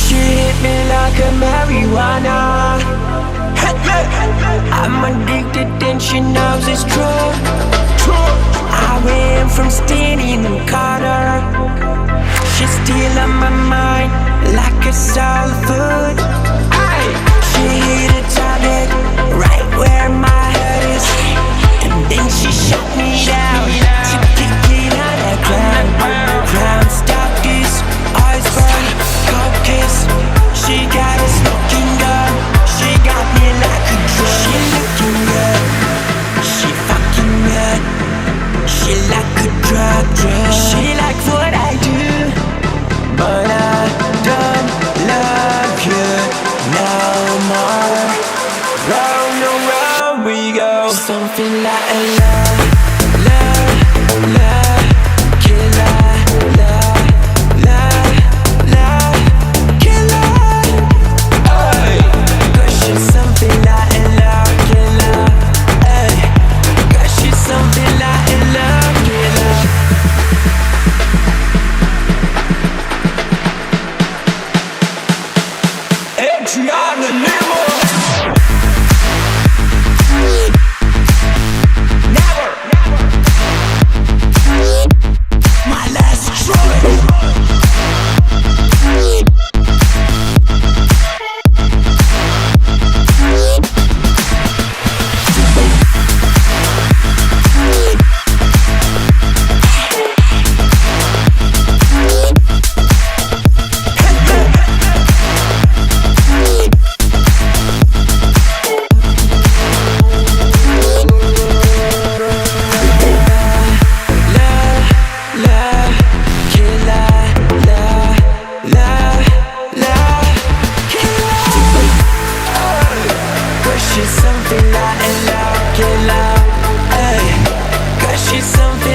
She hit me like a marijuana. I'm addicted and she knows it's true. I went from standing in the corner. She's still on my mind like a soul food. She hit a target right where my heart is, and then she shut me down to kick it on the ground. Ground stop this, eyes burn, cold kiss. She got a smoking gun. She got me like a drug. She looking good, she fucking good. She like a drug. She like what I do, but I don't love you no more. Round and round we go. Something like a love, love, love, killer, love, love, love, killer. Ay, 'cause she's something like a love killer. Ay, 'cause she's something like a love killer. Eecii on the limo. Never. My last choice. She's something like a love killer. Ay, 'cause she's something